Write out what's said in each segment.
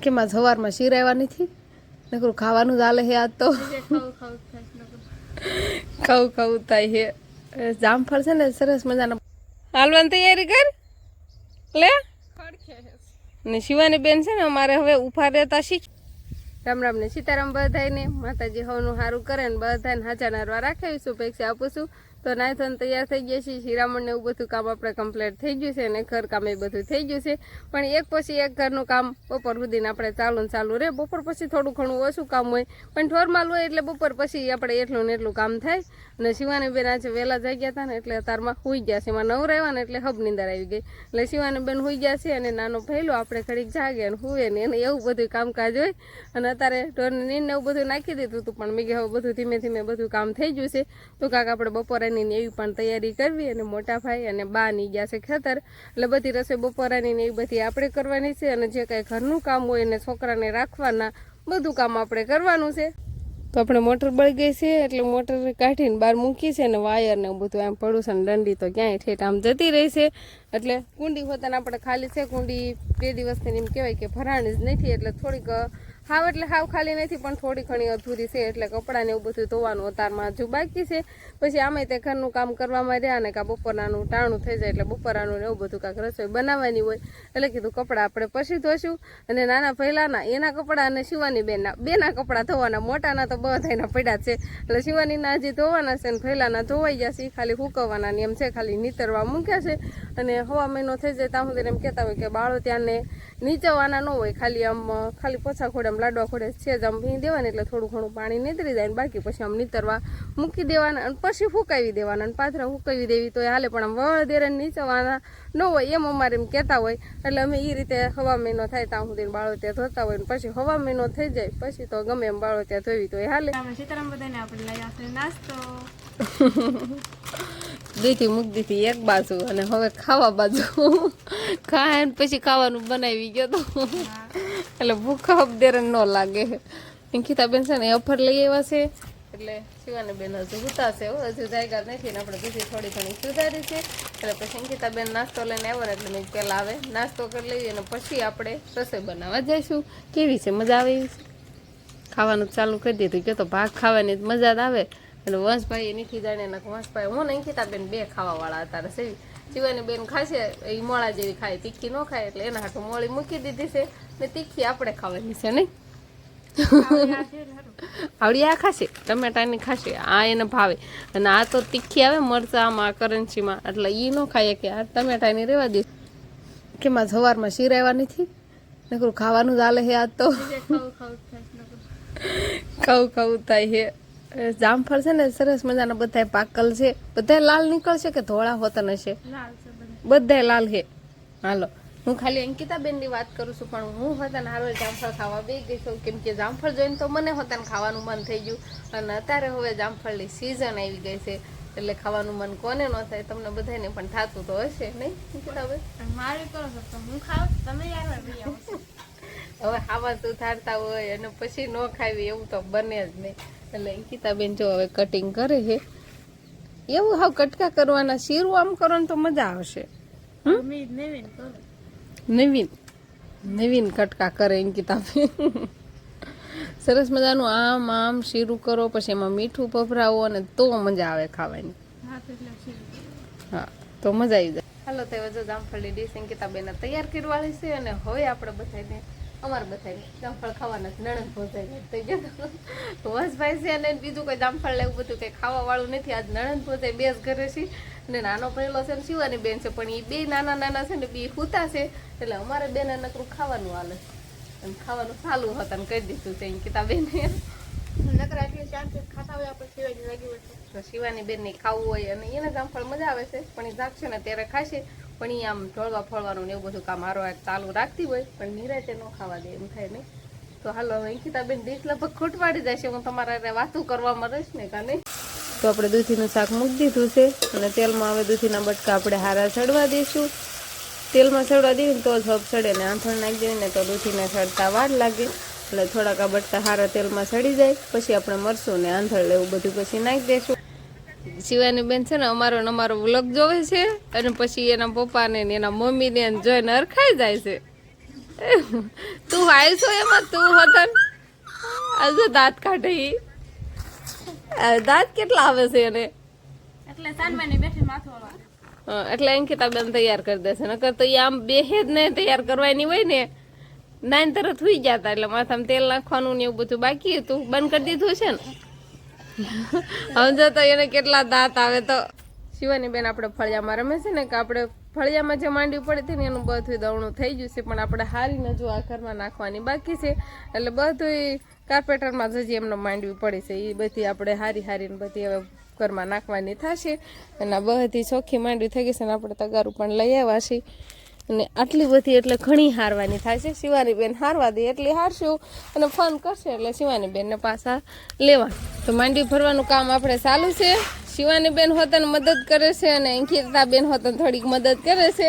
કેમાં સવારમાં શીરાવ્યા નથી નકરું ખાવાનું ચાલે છે આજ તો ખાવું થાય છે જામફળ છે ને સરસ મજાના હાલવાની તૈયારી કર લે ને શિવાની બેન છે ને અમારે હવે ઉભા રહેતા શીખ રામ રામ ને સીતારામ બધાને માતાજી હવનું સારું કરે ને બધાને હાચા નારવા રાખે શુભેચ્છા આપું છું તો નાયથન તૈયાર થઈ ગયા છીએ શિરામણ ને એવું બધું કામ આપણે કમ્પ્લીટ થઈ ગયું છે અને ઘર કામ એ બધું થઈ ગયું છે પણ એક પછી એક ઘરનું કામ બપોર સુધીને આપણે ચાલુ રહે બપોર પછી થોડું ઘણું ઓછું કામ હોય પણ ઠોરમાં હોય એટલે બપોર પછી આપણે એટલું ને એટલું કામ થાય અને શિવાની બેન આજે વહેલા જાગ્યા હતા ને એટલે અતારમાં સુઈ ગયા છે એમાં નવ રહેવા ને એટલે હબ નીંદર આવી ગઈ એટલે શિવાની બેન સુઈ ગયા છે અને નાનો ભૈલો આપણે ઘડીક જાગે અને સુવે ને એને એવું બધું કામકાજ હોય અને અત્યારે ઢોરને નીંદ એવું બધું નાખી દીધું હતું પણ મેં હવે બધું ધીમે ધીમે બધું કામ થઈ ગયું છે તો કાંક આપણે બપોરાની ને એવી પણ તૈયારી કરવી અને મોટા ભાઈ અને બા ની ગયા છે ખેતર એટલે બધી રસોઈ બપોરાની ને એવી બધી આપણે કરવાની છે અને જે કાંઈ ઘરનું કામ હોય ને છોકરાને રાખવાના બધું કામ આપણે કરવાનું છે તો આપણે મોટર બળી ગઈ છે એટલે મોટર કાઢીને બહાર મૂકી છે ને વાયર ને બધું આમ પડું છે ને દંડી તો ક્યાંય ઠેઠ આમ જતી રહી છે એટલે કુંડી હોતાને આપણે ખાલી છે કુંડી 2 દિવસની એમ કહેવાય કે ભરાણી જ નથી એટલે થોડીક હાવ એટલે હાવ ખાલી નથી પણ થોડી ઘણી અધૂરી છે એટલે કપડાને એવું બધું ધોવાનું અતારમાં હજુ બાકી છે પછી આમે તે ઘરનું કામ કરવામાં રહ્યા ને કાં બપોરાનું ટાણું થઈ જાય એટલે બપોરાનું ને એવું બધું કાંઈક રસોઈ બનાવવાની હોય એટલે કીધું કપડાં આપણે પછી ધોશું અને નાના પહેલાંના એના કપડાં અને શિવાની બેના કપડાં ધોવાના મોટાના તો બધાના પડ્યા છે એટલે શિવાનીના હજી ધોવાના છે અને પહેલાંના ધોવાઈ જશે ખાલી સૂકવવાના ને એમ છે ખાલી નીતરવા મૂક્યા છે અને હવા મહિનો થઈ જાય ત્યાં સુધી એમ કહેતા હોય કે બાળો ત્યાંને નીચવવાના ન હોય ખાલી આમ ખાલી પોછા ખોડે આમ લાડવા ખોડે છે જ આમ ભીંગ દેવાને એટલે થોડું ઘણું પાણી નીતરી જાય ને બાકી પછી આમ નીતરવા મૂકી દેવાના અને પછી ફૂંકાવી દેવાના અને પાથરા ફૂંકાવી દેવી તો હાલે પણ આમ વળ દેરે નીચવવાના ન હોય એમ અમારે એમ કહેતા હોય એટલે અમે એ રીતે હવા મહિનો થાય ત્યાં સુધી બાળો ત્યાં ધોતા હોય ને પછી હવા મહિનો થઈ જાય પછી તો ગમે એમ બાળો ત્યાં ધોવી તો હાલે સીતારામ બધાને આપણે લઈ આવશે નાસ્તો દૂધી મૂકી દીધી એક બાજુ અને હવે ખાવા બાજુ ખાય પછી ખાવાનું બનાવી ગયો તો એટલે ભૂખા દેર ન લાગે અંકિતા બેન છે ને અફર લઈ આવ્યા છે એટલે શિવાની બેન હજુ ઉતારશે હજુ જાયગા નથી ને આપણે દૂધી થોડી ઘણી સુધારી છે એટલે પછી અંકિતા બેન નાસ્તો લઈને આવ્યો ને એટલે મેં પહેલાં આવે નાસ્તો કરી લઈએ અને પછી આપણે રસોઈ બનાવવા જઈશું કેવી છે મજા આવે એવી છે ખાવાનું ચાલુ કરી દીધું કે તો ભાગ ખાવાની મજા જ આવે એટલે વંશભાઈ એ નીકળી જાય ને વંશભાઈ હું ને અંકિતા બેન 2 ખાવાવાળા હતા સેવી શિવાની બેન ખાશે એ મોળા જેવી ખાય તીખી ન ખાય એટલે એના હાટું મોળી મૂકી દીધી છે ને તીખી આપણે ખાવાની છે નહીં આવડી આ ખાશે ટમેટાની ખાશે આ એને ભાવે અને આ તો તીખી આવે મરચામાં કરંચીમાં એટલે એ ન ખાય કે આ ટમેટાની રહેવા દે કેમાં સવારમાં શીરાવ્યા નથી નકરું ખાવાનું ચાલે છે આજ તો ખાવું થાય છે જામફળ છે ને સરસ મજાના બધા પાકલ છે બધા લાલ નીકળશે કે ધોળા હોતા હશે બધા લાલ છે હાલો હું ખાલી અંકિતા બેનની વાત કરું છું પણ હું હોતાને હારો જામફળ ખાવા બે ગઈ છું કેમ કે જામફળ જોઈને તો મને હોતાને ખાવાનું મન થઈ ગયું અને અત્યારે હવે જામફળની સિઝન આવી ગઈ છે એટલે ખાવાનું મન કોને ન થાય તમને બધાને પણ થતું તો હશે નહીં અંકિતા બેન મારે કરો છો હું ખાવ તમે યાર હવે ખાવા તું થારતા હોય અને પછી ન ખાવી એવું તો બને જ નહીં એટલે અંકિતા બેન જો હવે કટિંગ કરે છે એવું હાવ કટકા કરવાના શીરું આમ કરો ને તો મજા આવશે નવીન કટકા કરે અંકિતા બેન સરસ મજાનું આમ શીરું કરો પછી એમાં મીઠું પભરાવો અને તો મજા આવે ખાવાની હા તો મજા આવી જાય હાલો તો જો જામફળની ડીશ અંકિતા બેન તૈયાર કરવાળી છે અને હવે આપણે બધાને અમારે બધાને જામફળ ખાવાના નણંદ ભોજાઈ થઈ ગયા વંશભાઈ છે અને બીજું કોઈ જામફળ લેવું બધું કંઈ ખાવા વાળું નથી આજ નણંદ ભોજાઈ 2 જ ઘરે છે અને નાનો પહેલો છે ને શિવાની બેન છે પણ એ 2 નાના છે ને 2 હુતા છે એટલે અમારે બેને નકરું ખાવાનું હાલે અને ખાવાનું ચાલુ હતા ને કહી દીધું છે અંકિતા બેન નકરા એટલે શાંતિ ખાતા હોય આપણે શિવાની લાગી હોય તો શિવાની બેન ની ખાવું હોય અને એને જામફળ મજા આવે છે પણ એ જાગશે ને ત્યારે ખાશે પણ એ આમ ઢોળવા ફોળવાનું ને એવું બધું કામ હારો ચાલુ રાખતી હોય પણ નિરાતે ન ખાવા દે એમ થાય નહીં તો હાલો અંકિતા બેન ડીશ લગભગ ખૂટવાડી જાય છે હું તમારા વાતું કરવામાં રહીશ ને કા નહીં તો આપણે દૂધીનું શાક મૂકી દીધું છે અને તેલમાં હવે દૂધીના બટકા આપણે હારા ચડવા દઈશું તેલમાં ચડવા દઈએ તો જ હબ ચડે ને આંથણ નાખી દઈએ ને તો દૂધીને ચડતા વાર લાગે એટલે થોડાક આ બટકા હારા તેલમાં ચડી જાય પછી આપણે મરશું ને આંધળ એવું બધું પછી નાખી દઈશું શિવાની બેન છે ને અમારો વ્લોગ જોવે છે અને પછી એના પપ્પાને ને એના મમ્મીને જોઈને હરખાઈ જાય છે તું આવ્યો એમાં તું હોતન આજે દાંત કાઢે ઈ. દાંત કેટલા આવે છે એને એટલે સાનમાની બેઠી માથું વાળવા. એટલે અંકિતા બેન તૈયાર કરી દેશે નકર તો ઈ આમ બેહે જ ને તૈયાર કરવાની હોય ને નાઈન તરત હુઈ જતા એટલે માથામાં તેલ નાખવાનું ને એવું બધું બાકી હતું બંધ કરી દીધું છે ને સમજો તો એને કેટલા દાંત આવે. તો શિવાની બેન આપણે ફળિયામાં રમે છે ને કે આપણે ફળિયામાં જે માંડવી પડી હતી ને એનું બધું દવણું થઈ ગયું છે પણ આપણે હારીને જો આ ઘરમાં નાખવાની બાકી છે એટલે બધું કાર્પેટરમાં જજી એમનો માંડવી પડી છે એ બધી આપણે હારીને બધી હવે ઘરમાં નાખવાની થશે અને બધી ચોખ્ખી માંડવી થઈ ગઈ છે ને આપણે તગારું પણ લઈ આવ્યા છીએ અને આટલી બધી એટલે ઘણી હારવાની થાય છે. શિવાની બેન હારવા દે એટલી હારશું અને ફોન કરશે એટલે શિવાની બેનને પાછા લેવા. તો માંડવી ભરવાનું કામ આપણે ચાલુ છે. શિવાની બેન હોતને મદદ કરે છે અને અંકિતા બેન હોતને થોડીક મદદ કરે છે.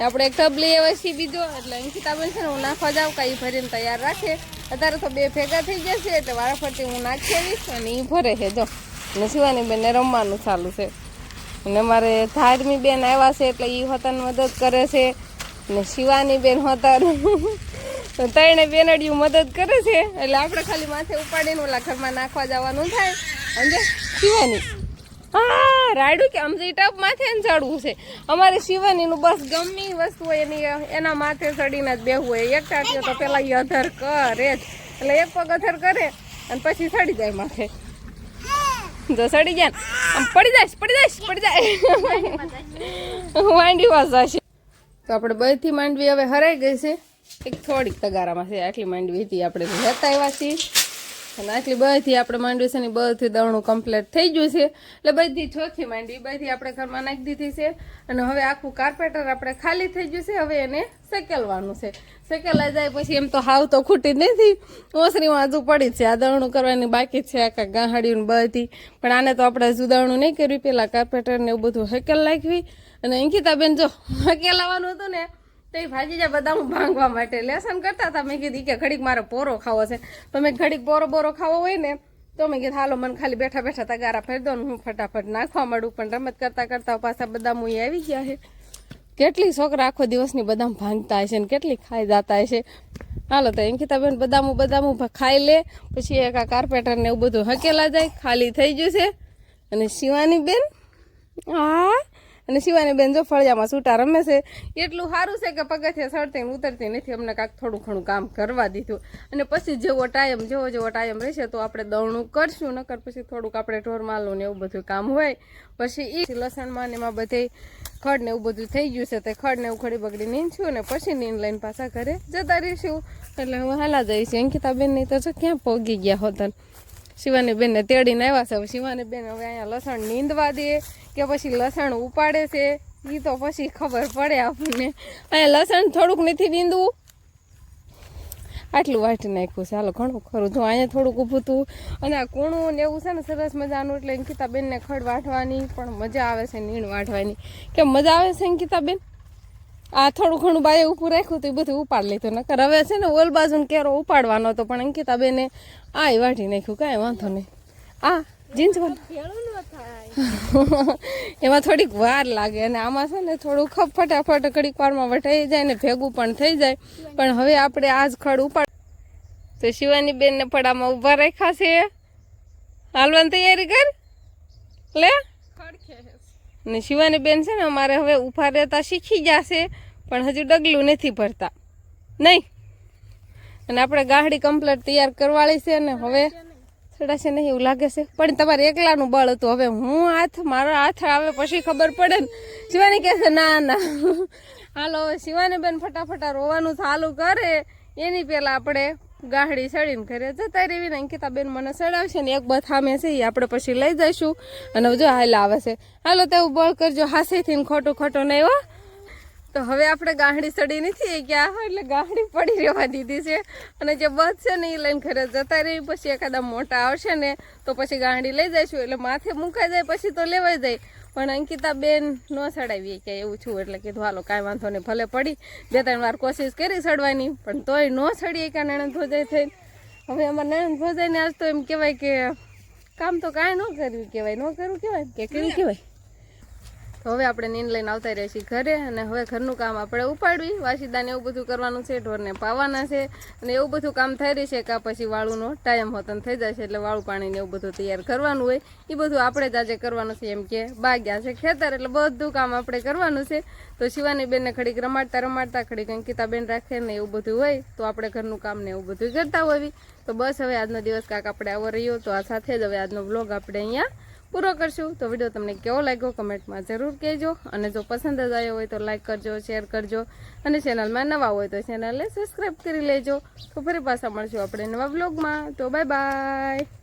આપણે એક ટબ લઈ આવ્યા છીએ બીજો એટલે અંકિતા બેન છે ને હું નાખવા જાઉં કાંઈ ભરીને તૈયાર રાખે. અત્યારે તો બે ભેગા થઈ જશે એટલે વારાફરતી હું નાખી આવીશ અને એ ભરે છે જો. અને શિવાની બેનને રમવાનું ચાલુ છે અને મારે ધાર્મી બેન આવ્યા છે એટલે એ હોતને મદદ કરે છે ને શિવાની બેન હોતા ત્રણે બેનડિયું મદદ કરે છે એટલે આપણે ખાલી માથે ઉપાડીને ઓલા ઘરમાં નાખવા જવાનું થાય. અને શિવાની હા રાયડું કે આમ જે ટપ માથે ને ચડવું છે અમારે શિવાનીનું બસ ગમે વસ્તુ હોય એના માથે ચડીને જ બેહવું હોય. એક ટાટીઓ તો પેલા એ અધર કરે જ એટલે એક પગ અધર કરે અને પછી ચડી જાય માથે જો ચડી જાય આમ પડી જાય માંડવી વાસ જશે. તો આપણે બધી માંડવી હવે હરાઈ ગઈ છે. એક થોડીક તગારામાં છે આટલી માંડવી હતી આપણે લેતા આવ્યા છીએ અને આટલી બધી આપણે માંડવી છે ને બધું દવણું કમ્પ્લીટ થઈ ગયું છે એટલે બધી ચોખ્ખી માંડવી બધી આપણે ઘરમાં નાખી દીધી છે અને હવે આખું કાર્પેટર આપણે ખાલી થઈ ગયું છે. હવે એને શેકેલવાનું છે. શેકેલાઈ જાય પછી એમ તો હાવ તો ખૂટી નથી ઓસરીમાં હજુ પડી છે. આ દવણું કરવાની બાકી છે આખા ગાંહડીયું બધી પણ આને તો આપણે હજુ દવણું નહીં કર્યું પેલા કાર્પેટર ને એવું બધું હેકેલ નાખવી અને અંકિતા બેન જો હકેલાવાનું હતું ને તો એ ભાજી જાય બદામ ભાંગવા માટે લેસન કરતા હતા. મેં કીધી કે ઘડીક મારે પોરો ખાવો છે તો મેં ઘડીક બોરો ખાવો હોય ને તો મેં કીધું હાલો મને ખાલી બેઠા બેઠા તગારા ફેર દો ને હું ફટાફટ નાખવા માંડું પણ રમત કરતા પાછા બદામ આવી ગયા છે. કેટલી છોકરા આખો દિવસની બદામ ભાંગતા હશે ને કેટલી ખાઈ જતા હશે. હાલો તો અંકિતાબેન બદામું ખાઈ લે પછી એક આ કાર્પેટર ને એવું બધું હકેલા જાય ખાલી થઈ ગયું છે. અને શિવાની બેન અને શિવાની બેન જો ફળિયામાં છૂટા રમે છે. એટલું સારું છે કે પગથિયે ચડતી ને ઉતરતી નથી અમને કાંઈક થોડું ઘણું કામ કરવા દીધું અને પછી જેવો ટાઈમ રહેશે તો આપણે દવણું કરશું નકર પછી થોડુંક આપણે ઢોર માલું ને એવું બધું કામ હોય પછી એ લસણમાં ને એમાં બધે ખડ ને એવું બધું થઈ ગયું છે તે ખડ ને એવું ખડી બગડી નીંદશું ને પછી નીંદ લઈને પાછા ઘરે જતા રહીશું એટલે હું હાલા જઈશ. અંકિતા બેન નહીં તો જો ક્યાં પોગી ગયા હોતન શિવાની બેનને તેડીને આવ્યા છે. શિવાની બેન હવે અહીંયા લસણ નીંદવા દે કે પછી લસણ ઉપાડે છે એ તો પછી ખબર પડે આપણને. અહીંયા લસણ થોડુંક નથી નીંદવું આટલું વાટી નાખ્યું છે. હાલો ઘણું ખરું જો અહીંયા થોડુંક ઊભું હતું અને આ કૂણું ને એવું છે ને સરસ મજાનું એટલે અંકિતાબેનને ખડ વાટવાની પણ મજા આવે છે. નીણ વાટવાની કેમ મજા આવે છે અંકિતાબેન? આ થોડું ઘણું બાએ ઊભું રાખ્યું હતું એ બધું ઉપાડ લીધું નકર હવે છે ને ઓલ બાજુને કેરો ઉપાડવાનો હતો પણ અંકિતાબેને આ વાટી નાખ્યું કાંઈ વાંધો નહીં. આ જીન્સ એમાં થોડીક વાર લાગે અને આમાં છે ને થોડું ફટાફટ ઘડીક વારમાં વટાઈ જાય ને ભેગું પણ થઈ જાય. પણ હવે આપણે આજ ખડ ઉપાડ તો શિવાની બેનને પડામાં ઊભા રાખ્યા છે. હાલવાની તૈયારી કર લે. ને શિવાની બેન છે ને અમારે હવે ઉભા રહેતા શીખી જશે પણ હજુ ડગલું નથી ભરતા નહીં અને આપણે ગાડી કમ્પ્લીટ તૈયાર કરવાળી છે ને હવે ચડાશે નહીં એવું લાગે છે પણ તમારે એકલાનું બળ હતું. હવે મારો હાથ આવે પછી ખબર પડે ને. શિવાની કહે છે ના હાલો હવે શિવાની બેન ફટાફટ રોવાનું ચાલુ કરે એની પહેલાં આપણે ગાડી ચડીને ઘરે જતા રહેવી ને અંકિતાબેન મને ચડાવશે ને એક બથામે છે એ આપણે પછી લઈ જઈશું અને જો હાલ આવે છે. હાલો તેવું બળ કરજો હાથેથી ખોટું નહીં હો. તો હવે આપણે ગાડી ચડી નથી ગયા એટલે ગાડી પડી રહેવા દીધી છે અને જે બસ છે ને એ લઈને ઘરે જતા રહી પછી એકાદા મોટા આવશે ને તો પછી ગાડી લઈ જઈશું એટલે માથે મુકાઈ જાય પછી તો લેવાઈ જાય. પણ અંકિતાબેન ન ચડાવીએ કે એવું છું એટલે કીધું હાલો કાંઈ વાંધો નહીં ભલે પડી 2-3 વાર કોશિશ કરી ચડવાની પણ તોય ન ચડીએ કે નણંદ ભોજાઈ થઈને. હવે અમારે નણંદ ભોજાઈને આજ તો એમ કહેવાય કે કામ તો કાંઈ ન કર્યું કહેવાય ન કર્યું કહેવાય કે કેવું કહેવાય તો હવે આપણે નીંદ લઈને આવતા રહ્યા છીએ ઘરે અને હવે ઘરનું કામ આપણે ઉપાડવી વાસીદાને એવું બધું કરવાનું છે ઢોરને પાવાના છે અને એવું બધું કામ થઈ રહી છે કે પછી વાળુનો ટાઈમ હોતન થઈ જાય છે એટલે વાળું પાણીને એવું બધું તૈયાર કરવાનું હોય એ બધું આપણે જ આજે કરવાનું છે એમ કે બાગ્યા છે ખેતર એટલે બધું કામ આપણે કરવાનું છે તો શિવાની બેનને ઘડીક રમાડતા ઘડીક અંકિતાબેન રાખે ને એવું બધું હોય તો આપણે ઘરનું કામ ને એવું બધું કરતા હોવી તો બસ હવે આજનો દિવસ કાંક આપણે આવો રહ્યો તો આ સાથે જ હવે આજનો વ્લોગ આપણે અહીંયા પૂરો કરશું તો વિડીયો તમને કેવો લાગ્યો કમેન્ટમાં જરૂર કહેજો અને જો પસંદ જ આવ્યો હોય તો લાઈક કરજો શેર કરજો અને ચેનલમાં નવા હોય તો ચેનલને સબસ્ક્રાઈબ કરી લેજો તો ફરી પાછા મળશું આપણે નવા વ્લોગમાં તો બાય બાય.